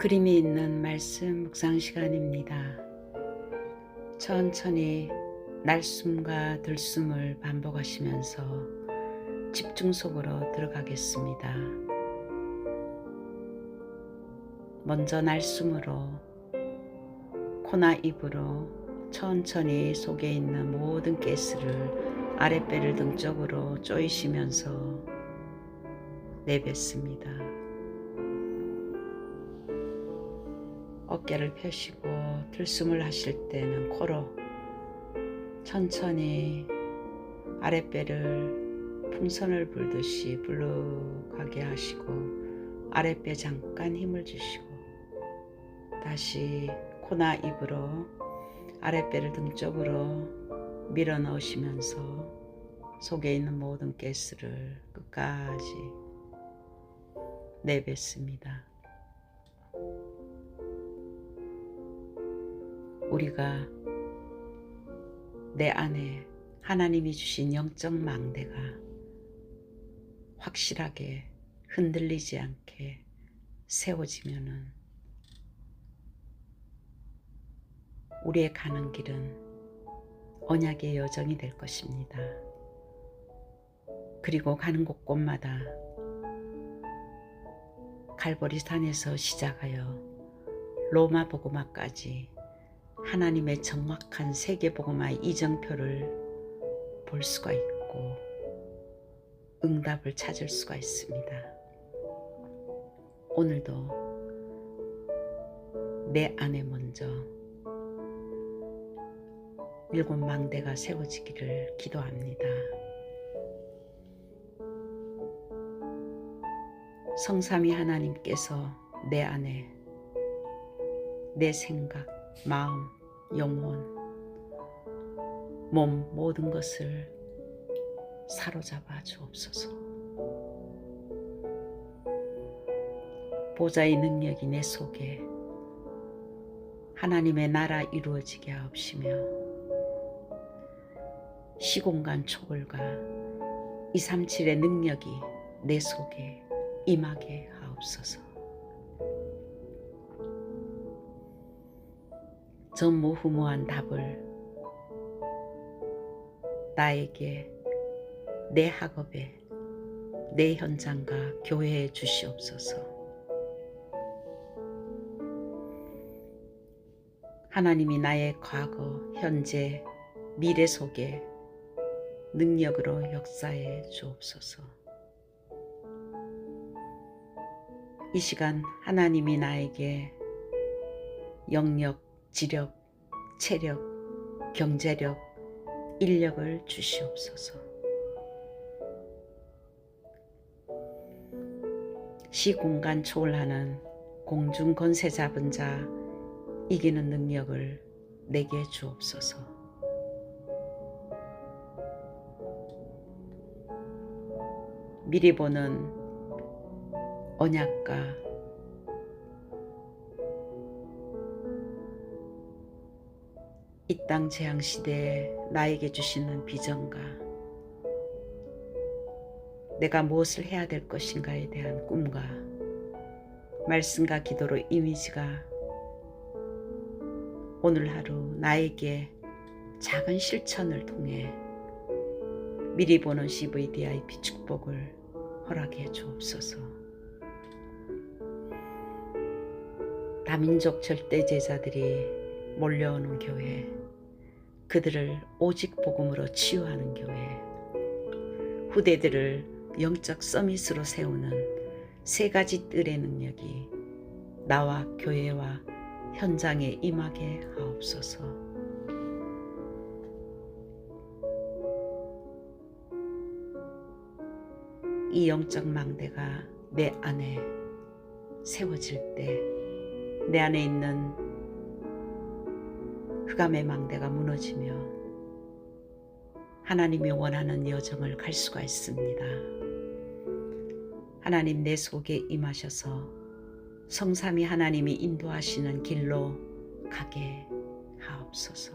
그림이 있는 말씀 묵상 시간입니다. 천천히 날숨과 들숨을 반복하시면서 집중 속으로 들어가겠습니다. 먼저 날숨으로 코나 입으로 천천히 속에 있는 모든 가스를 아랫배를 등 쪽으로 쪼이시면서 내뱉습니다. 어깨를 펴시고 들숨을 하실 때는 코로 천천히 아랫배를 풍선을 불듯이 불룩하게 하시고 아랫배 잠깐 힘을 주시고 다시 코나 입으로 아랫배를 등 쪽으로 밀어 넣으시면서 속에 있는 모든 가스를 끝까지 내뱉습니다. 우리가 내 안에 하나님이 주신 영적 망대가 확실하게 흔들리지 않게 세워지면은 우리의 가는 길은 언약의 여정이 될 것입니다. 그리고 가는 곳곳마다 갈보리산에서 시작하여 로마 복음화까지 하나님의 정확한 세계복음화 이정표를 볼 수가 있고 응답을 찾을 수가 있습니다. 오늘도 내 안에 먼저 일곱 망대가 세워지기를 기도합니다. 성삼위 하나님께서 내 안에 내 생각, 마음, 영혼, 몸 모든 것을 사로잡아 주옵소서. 보좌의 능력이 내 속에 하나님의 나라 이루어지게 하옵시며 시공간 초월과 237의 능력이 내 속에 임하게 하옵소서. 전무후무한 답을 나에게 내 학업에 내 현장과 교회에 주시옵소서. 하나님이 나의 과거, 현재, 미래 속에 능력으로 역사해 주옵소서. 이 시간 하나님이 나에게 영역, 지력, 체력, 경제력, 인력을 주시옵소서. 시공간 초월하는 공중 권세 잡은 자 이기는 능력을 내게 주옵소서. 미리 보는 언약과 이 땅 재앙시대에 나에게 주시는 비전과 내가 무엇을 해야 될 것인가에 대한 꿈과 말씀과 기도로 이미지가 오늘 하루 나에게 작은 실천을 통해 미리 보는 CVDIP 축복을 허락해 주옵소서. 다민족 절대제자들이 몰려오는 교회, 그들을 오직 복음으로 치유하는 교회, 후대들을 영적 서밋으로 세우는 세 가지 뜰의 능력이 나와 교회와 현장에 임하게 하옵소서. 이 영적 망대가 내 안에 세워질 때 내 안에 있는 흑암의 망대가 무너지며 하나님이 원하는 여정을 갈 수가 있습니다. 하나님 내 속에 임하셔서 성삼위 하나님이 인도하시는 길로 가게 하옵소서.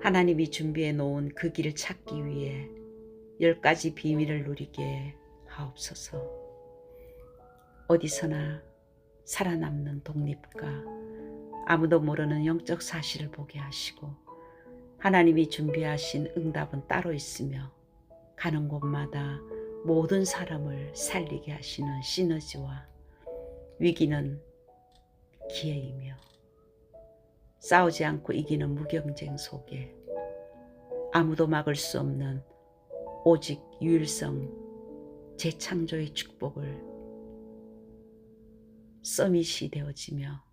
하나님이 준비해 놓은 그 길을 찾기 위해 10가지 비밀을 누리게 하옵소서. 어디서나 살아남는 독립과 아무도 모르는 영적 사실을 보게 하시고 하나님이 준비하신 응답은 따로 있으며 가는 곳마다 모든 사람을 살리게 하시는 시너지와 위기는 기회이며 싸우지 않고 이기는 무경쟁 속에 아무도 막을 수 없는 오직 유일성 재창조의 축복을 서밋이 되어지며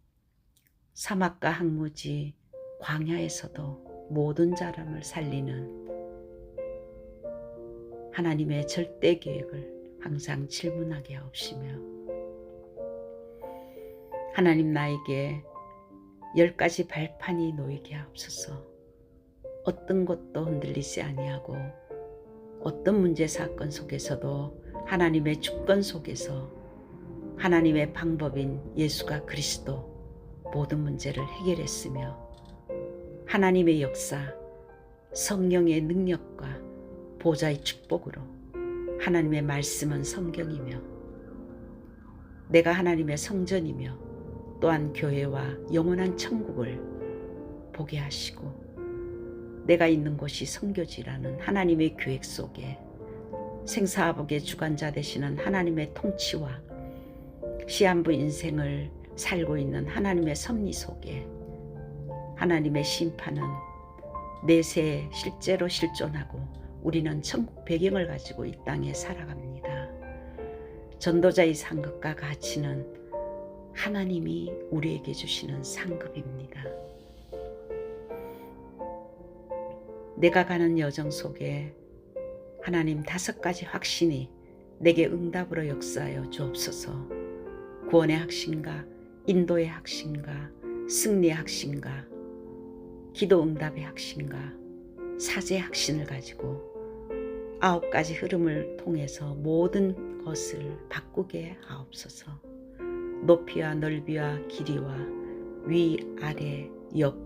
사막과 항무지 광야에서도 모든 사람을 살리는 하나님의 절대 계획을 항상 질문하게 하옵시며 하나님 나에게 10가지 발판이 놓이게 하옵소서. 어떤 것도 흔들리지 아니하고 어떤 문제 사건 속에서도 하나님의 주권 속에서 하나님의 방법인 예수가 그리스도 모든 문제를 해결했으며 하나님의 역사, 성령의 능력과 보좌의 축복으로 하나님의 말씀은 성경이며 내가 하나님의 성전이며 또한 교회와 영원한 천국을 보게 하시고 내가 있는 곳이 성교지라는 하나님의 계획 속에 생사화복의 주관자 되시는 하나님의 통치와 시한부 인생을 살고 있는 하나님의 섭리 속에 하나님의 심판은 내세에 실제로 실존하고 우리는 천국 배경을 가지고 이 땅에 살아갑니다. 전도자의 상급과 가치는 하나님이 우리에게 주시는 상급입니다. 내가 가는 여정 속에 하나님 5가지 확신이 내게 응답으로 역사하여 주옵소서. 구원의 확신과 인도의 확신과 승리의 확신과 기도 응답의 확신과 사제의 확신을 가지고 9가지 흐름을 통해서 모든 것을 바꾸게 하옵소서. 높이와 넓이와 길이와 위, 아래, 옆,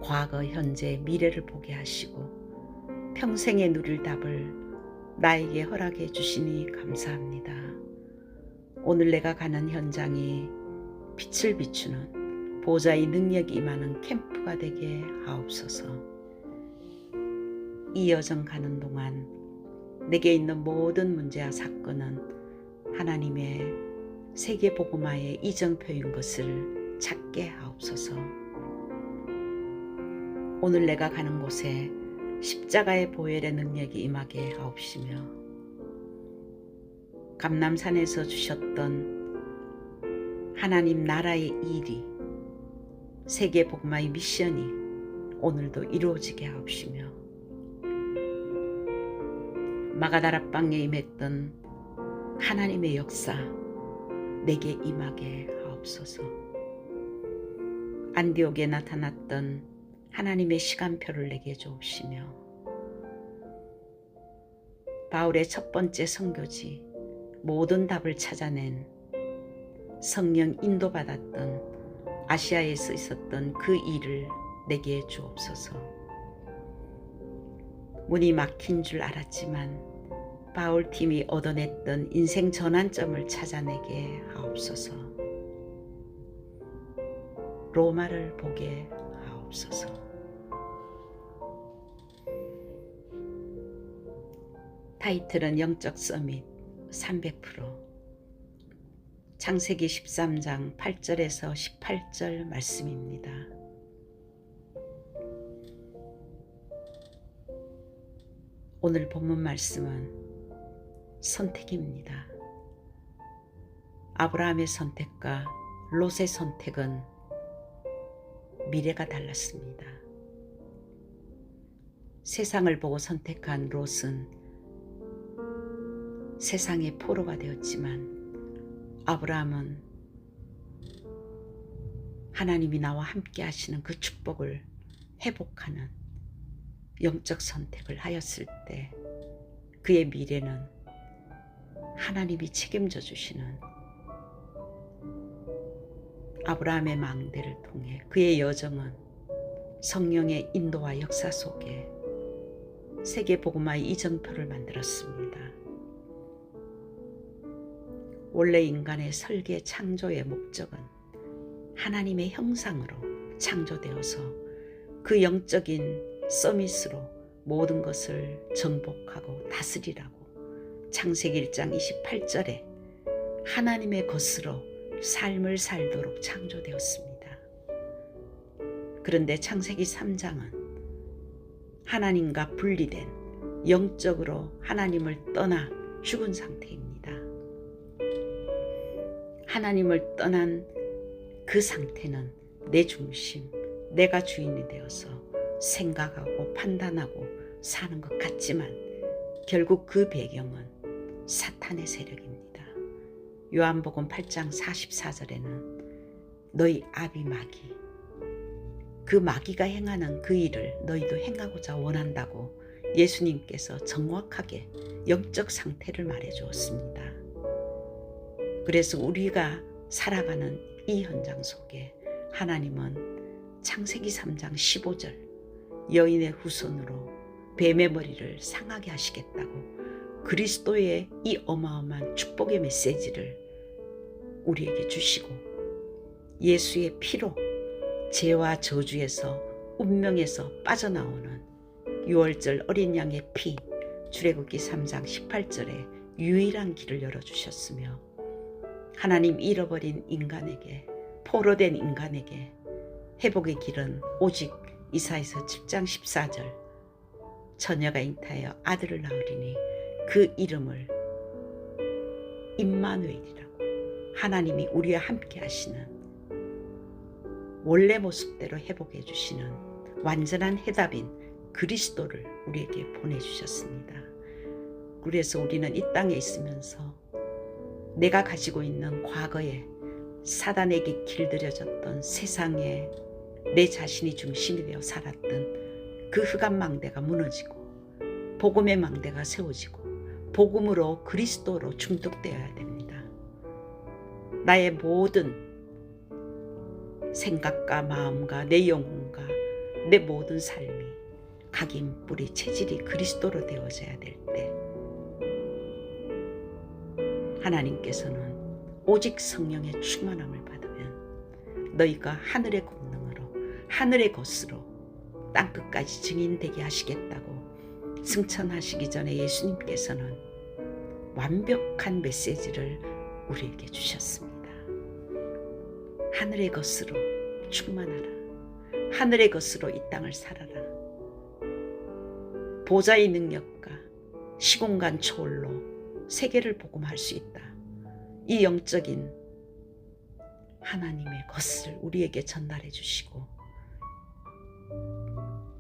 과거, 현재, 미래를 보게 하시고 평생에 누릴 답을 나에게 허락해 주시니 감사합니다. 오늘 내가 가는 현장이 빛을 비추는 보좌의 능력이 임하는 캠프가 되게 하옵소서. 이 여정 가는 동안 내게 있는 모든 문제와 사건은 하나님의 세계복음화의 이정표인 것을 찾게 하옵소서. 오늘 내가 가는 곳에 십자가의 보혈의 능력이 임하게 하옵시며 감람산에서 주셨던 하나님 나라의 일이 세계복음화의 미션이 오늘도 이루어지게 하옵시며 마가다락방에 임했던 하나님의 역사 내게 임하게 하옵소서. 안디옥에 나타났던 하나님의 시간표를 내게 주옵시며 바울의 첫 번째 선교지 모든 답을 찾아낸 성령 인도받았던 아시아에서 있었던 그 일을 내게 주옵소서. 문이 막힌 줄 알았지만 바울팀이 얻어냈던 인생 전환점을 찾아내게 하옵소서. 로마를 보게 하옵소서. 타이틀은 영적 서밋 300%. 창세기 13장 8절에서 18절 말씀입니다. 오늘 본문 말씀은 선택입니다. 아브라함의 선택과 롯의 선택은 미래가 달랐습니다. 세상을 보고 선택한 롯은 세상의 포로가 되었지만 아브라함은 하나님이 나와 함께 하시는 그 축복을 회복하는 영적 선택을 하였을 때 그의 미래는 하나님이 책임져 주시는 아브라함의 망대를 통해 그의 여정은 성령의 인도와 역사 속에 세계복음화의 이정표를 만들었습니다. 원래 인간의 설계 창조의 목적은 하나님의 형상으로 창조되어서 그 영적인 서밋으로 모든 것을 정복하고 다스리라고 창세기 1장 28절에 하나님의 것으로 삶을 살도록 창조되었습니다. 그런데 창세기 3장은 하나님과 분리된 영적으로 하나님을 떠나 죽은 상태입니다. 하나님을 떠난 그 상태는 내 중심, 내가 주인이 되어서 생각하고 판단하고 사는 것 같지만 결국 그 배경은 사탄의 세력입니다. 요한복음 8장 44절에는 너희 아비 마귀, 그 마귀가 행하는 그 일을 너희도 행하고자 원한다고 예수님께서 정확하게 영적 상태를 말해 주었습니다. 그래서 우리가 살아가는 이 현장 속에 하나님은 창세기 3장 15절 여인의 후손으로 뱀의 머리를 상하게 하시겠다고 그리스도의 이 어마어마한 축복의 메시지를 우리에게 주시고 예수의 피로 죄와 저주에서 운명에서 빠져나오는 유월절 어린 양의 피 출애굽기 3장 18절에 유일한 길을 열어주셨으며 하나님 잃어버린 인간에게 포로된 인간에게 회복의 길은 오직 이사야서 7장 14절 처녀가 잉타하여 아들을 낳으리니 그 이름을 임마누엘이라고 하나님이 우리와 함께 하시는 원래 모습대로 회복해 주시는 완전한 해답인 그리스도를 우리에게 보내주셨습니다. 그래서 우리는 이 땅에 있으면서 내가 가지고 있는 과거에 사단에게 길들여졌던 세상에 내 자신이 중심이 되어 살았던 그 흑암 망대가 무너지고 복음의 망대가 세워지고 복음으로 그리스도로 중독되어야 됩니다. 나의 모든 생각과 마음과 내 영혼과 내 모든 삶이 각인 뿌리 체질이 그리스도로 되어져야 될 때 하나님께서는 오직 성령의 충만함을 받으면 너희가 하늘의 권능으로 하늘의 것으로 땅끝까지 증인되게 하시겠다고 승천하시기 전에 예수님께서는 완벽한 메시지를 우리에게 주셨습니다. 하늘의 것으로 충만하라. 하늘의 것으로 이 땅을 살아라. 보좌의 능력과 시공간 초월로 세계를 복음할 수 있다. 이 영적인 하나님의 것을 우리에게 전달해 주시고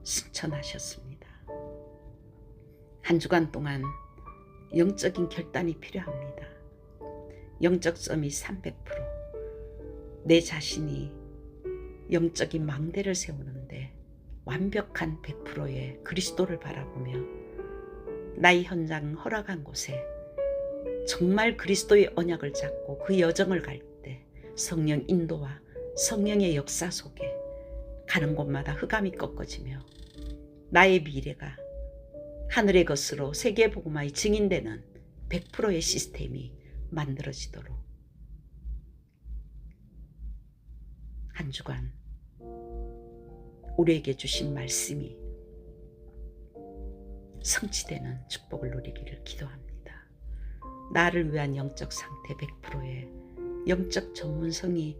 승천하셨습니다. 한 주간 동안 영적인 결단이 필요합니다. 영적 점이 300%. 내 자신이 영적인 망대를 세우는데 완벽한 100%의 그리스도를 바라보며 나의 현장 허락한 곳에 정말 그리스도의 언약을 잡고 그 여정을 갈 때 성령 인도와 성령의 역사 속에 가는 곳마다 흑암이 꺾어지며 나의 미래가 하늘의 것으로 세계 복음화의 증인되는 100%의 시스템이 만들어지도록 한 주간 우리에게 주신 말씀이 성취되는 축복을 누리기를 기도합니다. 나를 위한 영적 상태 100%의 영적 전문성이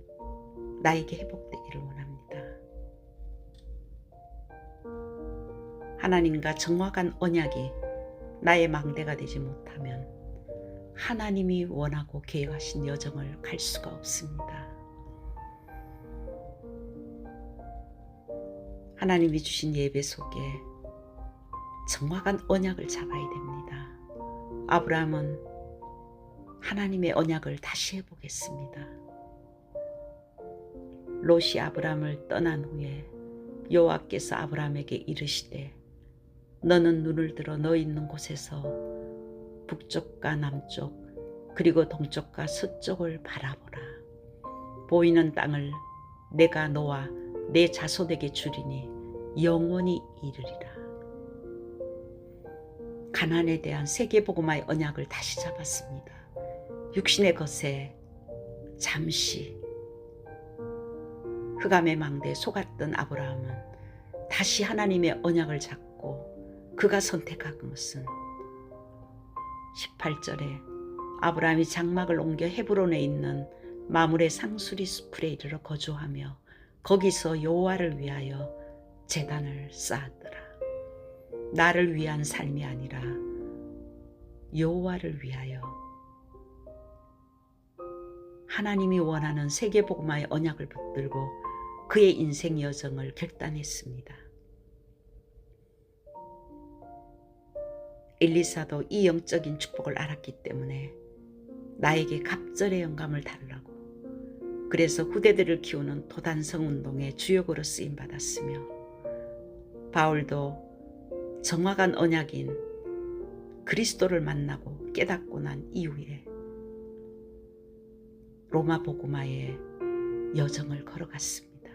나에게 회복되기를 원합니다. 하나님과 정확한 언약이 나의 망대가 되지 못하면 하나님이 원하고 계획하신 여정을 갈 수가 없습니다. 하나님이 주신 예배 속에 정확한 언약을 잡아야 됩니다. 아브라함은 하나님의 언약을 다시 해보겠습니다. 롯이 아브라함을 떠난 후에 여호와께서 아브라함에게 이르시되 너는 눈을 들어 너 있는 곳에서 북쪽과 남쪽 그리고 동쪽과 서쪽을 바라보라. 보이는 땅을 내가 너와 내 자손에게 주리니 영원히 이르리라. 가나안에 대한 세계복음화의 언약을 다시 잡았습니다. 육신의 것에 잠시 흑암의 망대에 속았던 아브라함은 다시 하나님의 언약을 잡고 그가 선택한 것은 18절에 아브라함이 장막을 옮겨 헤브론에 있는 마므레 상수리 숲에 이르러 거주하며 거기서 여호와를 위하여 제단을 쌓았더라. 나를 위한 삶이 아니라 여호와를 위하여 하나님이 원하는 세계복음화의 언약을 붙들고 그의 인생 여정을 결단했습니다. 엘리사도 이 영적인 축복을 알았기 때문에 나에게 갑절의 영감을 달라고, 그래서 후대들을 키우는 도단성 운동의 주역으로 쓰임받았으며, 바울도 정확한 언약인 그리스도를 만나고 깨닫고 난 이후에 로마 복음화의 여정을 걸어갔습니다.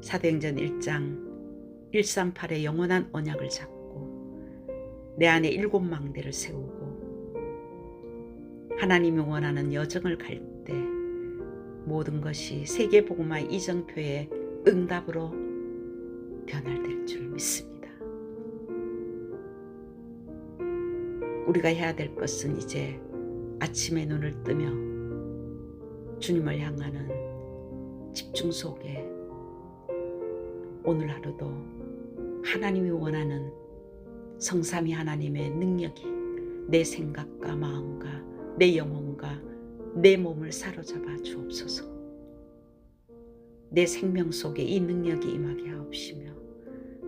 사도행전 1장 138의 영원한 언약을 잡고 내 안에 7망대를 세우고 하나님이 원하는 여정을 갈 때 모든 것이 세계복음화의 이정표의 응답으로 변화될 줄 믿습니다. 우리가 해야 될 것은 이제 아침에 눈을 뜨며 주님을 향하는 집중 속에 오늘 하루도 하나님이 원하는 성삼위 하나님의 능력이 내 생각과 마음과 내 영혼과 내 몸을 사로잡아 주옵소서. 내 생명 속에 이 능력이 임하게 하옵시며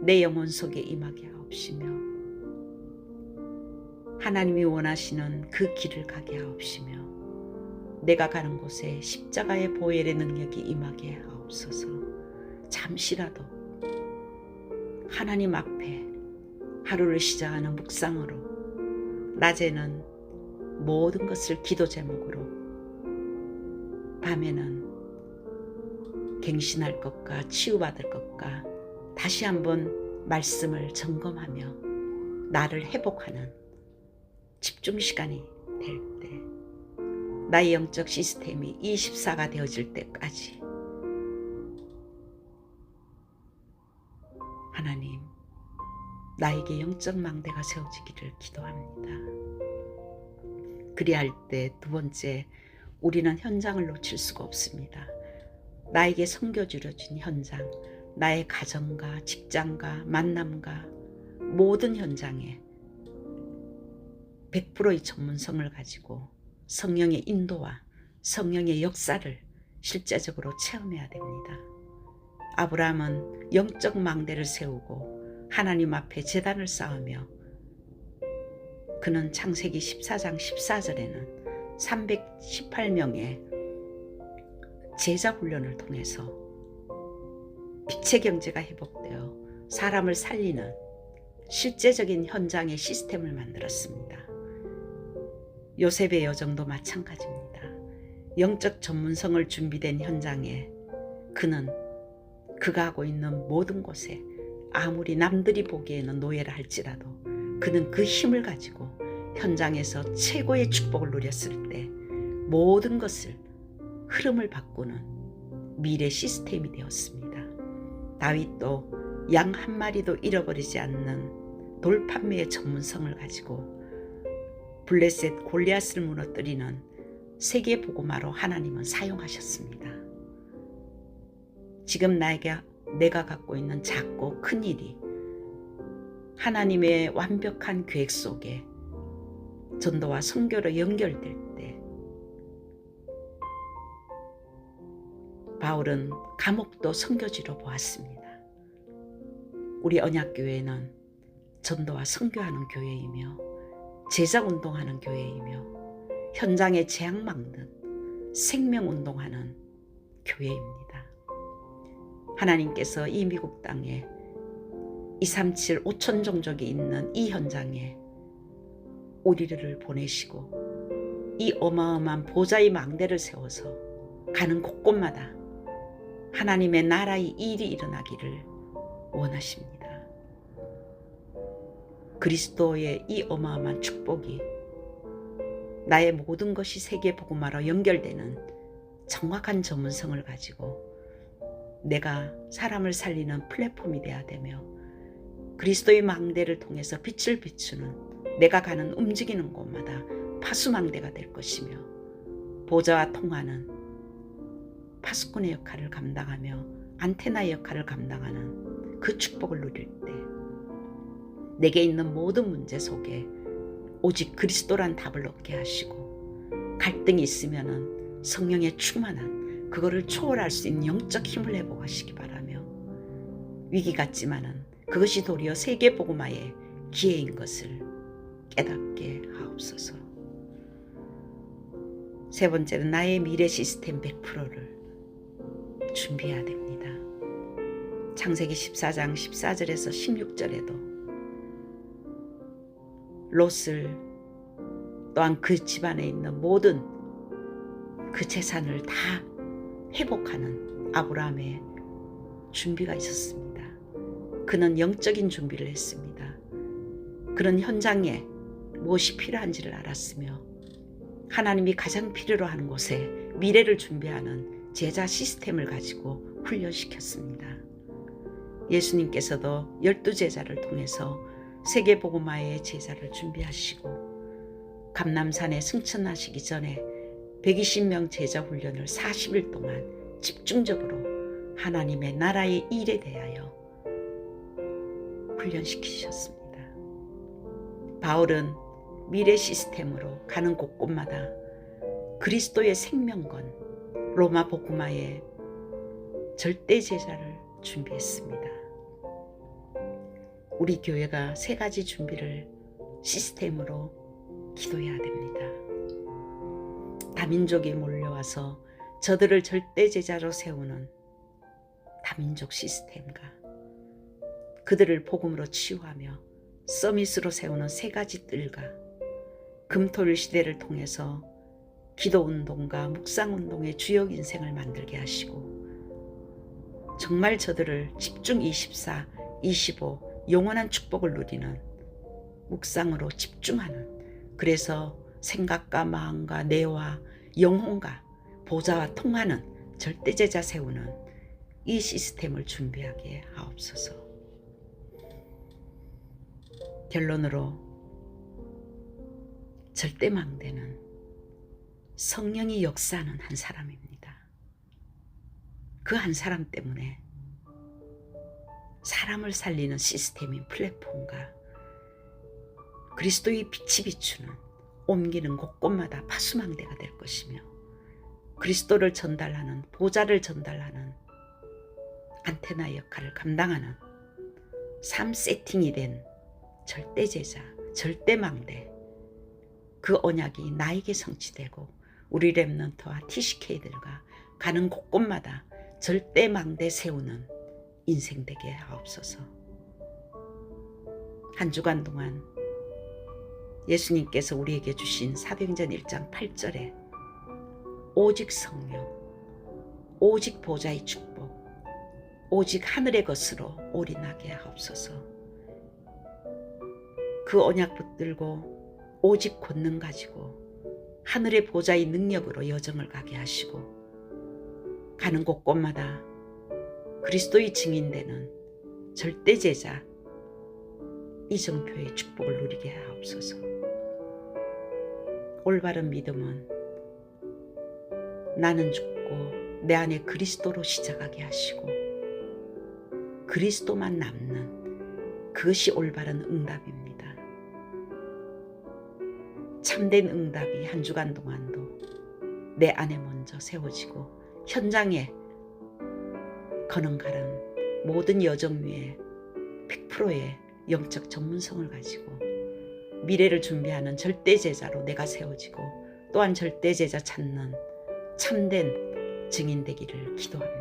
내 영혼 속에 임하게 하옵시며 하나님이 원하시는 그 길을 가게 하옵시며 내가 가는 곳에 십자가의 보혈의 능력이 임하게 하옵소서. 잠시라도 하나님 앞에 하루를 시작하는 묵상으로, 낮에는 모든 것을 기도 제목으로, 밤에는 갱신할 것과 치유받을 것과 다시 한번 말씀을 점검하며 나를 회복하는 집중 시간이 될 때, 나의 영적 시스템이 24가 되어질 때까지 하나님, 나에게 영적 망대가 세워지기를 기도합니다. 그리할 때 두 번째, 우리는 현장을 놓칠 수가 없습니다. 나에게 섬겨주려 준 현장, 나의 가정과 직장과 만남과 모든 현장에 100%의 전문성을 가지고 성령의 인도와 성령의 역사를 실제적으로 체험해야 됩니다. 아브라함은 영적 망대를 세우고 하나님 앞에 제단을 쌓으며 그는 창세기 14장 14절에는 318명의 제자 훈련을 통해서 빛의 경제가 회복되어 사람을 살리는 실제적인 현장의 시스템을 만들었습니다. 요셉의 여정도 마찬가지입니다. 영적 전문성을 준비된 현장에 그는 그가 하고 있는 모든 곳에 아무리 남들이 보기에는 노예라 할지라도 그는 그 힘을 가지고 현장에서 최고의 축복을 누렸을 때 모든 것을 흐름을 바꾸는 미래 시스템이 되었습니다. 다윗도 양 한 마리도 잃어버리지 않는 돌판매의 전문성을 가지고 블레셋 골리앗을 무너뜨리는 세계 복음화로 하나님은 사용하셨습니다. 지금 내가 갖고 있는 작고 큰 일이 하나님의 완벽한 계획 속에 전도와 선교로 연결될 때 바울은 감옥도 선교지로 보았습니다. 우리 언약교회는 전도와 선교하는 교회이며 제자운동하는 교회이며 현장에 재앙 막는 생명운동하는 교회입니다. 하나님께서 이 미국 땅에 237 5천 종족이 있는 이 현장에 우리를 보내시고 이 어마어마한 보좌의 망대를 세워서 가는 곳곳마다 하나님의 나라의 일이 일어나기를 원하십니다. 그리스도의 이 어마어마한 축복이 나의 모든 것이 세계 복음화로 연결되는 정확한 전문성을 가지고 내가 사람을 살리는 플랫폼이 되어야 되며 그리스도의 망대를 통해서 빛을 비추는 내가 가는 움직이는 곳마다 파수망대가 될 것이며 보좌와 통하는 파수꾼의 역할을 감당하며 안테나의 역할을 감당하는 그 축복을 누릴 때 내게 있는 모든 문제 속에 오직 그리스도란 답을 얻게 하시고 갈등이 있으면은 성령의 충만한 그거를 초월할 수 있는 영적 힘을 회복하시기 바라며 위기 같지만은 그것이 도리어 세계 복음화의 기회인 것을 깨닫게 하옵소서. 세 번째는 나의 미래 시스템 100%를 준비해야 됩니다. 창세기 14장 14절에서 16절에도 롯을 또한 그 집안에 있는 모든 그 재산을 다 회복하는 아브라함의 준비가 있었습니다. 그는 영적인 준비를 했습니다. 그런 현장에 무엇이 필요한지를 알았으며 하나님이 가장 필요로 하는 곳에 미래를 준비하는 제자 시스템을 가지고 훈련시켰습니다. 예수님께서도 12제자를 통해서 세계복음화의 제자를 준비하시고 감람산에 승천하시기 전에 120명 제자 훈련을 40일 동안 집중적으로 하나님의 나라의 일에 대하여 훈련시키셨습니다. 바울은 미래 시스템으로 가는 곳곳마다 그리스도의 생명건 로마 복음화의 절대 제자를 준비했습니다. 우리 교회가 세 가지 준비를 시스템으로 기도해야 됩니다. 다민족이 몰려와서 저들을 절대 제자로 세우는 다민족 시스템과 그들을 복음으로 치유하며 서밋으로 세우는 세 가지 뜰과 금토일 시대를 통해서 기도운동과 묵상운동의 주역 인생을 만들게 하시고 정말 저들을 집중 24, 25 영원한 축복을 누리는 묵상으로 집중하는 그래서 생각과 마음과 뇌와 영혼과 보좌와 통하는 절대제자 세우는 이 시스템을 준비하게 하옵소서. 결론으로 절대망대는 성령이 역사하는 한 사람입니다. 그 한 사람 때문에 사람을 살리는 시스템인 플랫폼과 그리스도의 빛이 비추는 옮기는 곳곳마다 파수망대가 될 것이며 그리스도를 전달하는 보좌를 전달하는 안테나 역할을 감당하는 삶 세팅이 된 절대제자, 절대망대 그 언약이 나에게 성취되고 우리 렘넌트와 TCK들과 가는 곳곳마다 절대망대 세우는 인생 되게 하옵소서. 한 주간 동안 예수님께서 우리에게 주신 사도행전 1장 8절에 오직 성령, 오직 보좌의 축복, 오직 하늘의 것으로 올인하게 하옵소서. 그 언약 붙들고 오직 권능 가지고 하늘의 보좌의 능력으로 여정을 가게 하시고 가는 곳곳마다 그리스도의 증인되는 절대제자 이정표의 축복을 누리게 하옵소서. 올바른 믿음은 나는 죽고 내 안에 그리스도로 시작하게 하시고 그리스도만 남는 그것이 올바른 응답입니다. 참된 응답이 한 주간 동안도 내 안에 먼저 세워지고 현장에 거는가는 모든 여정 위에 100%의 영적 전문성을 가지고 미래를 준비하는 절대제자로 내가 세워지고 또한 절대제자 찾는 참된 증인 되기를 기도합니다.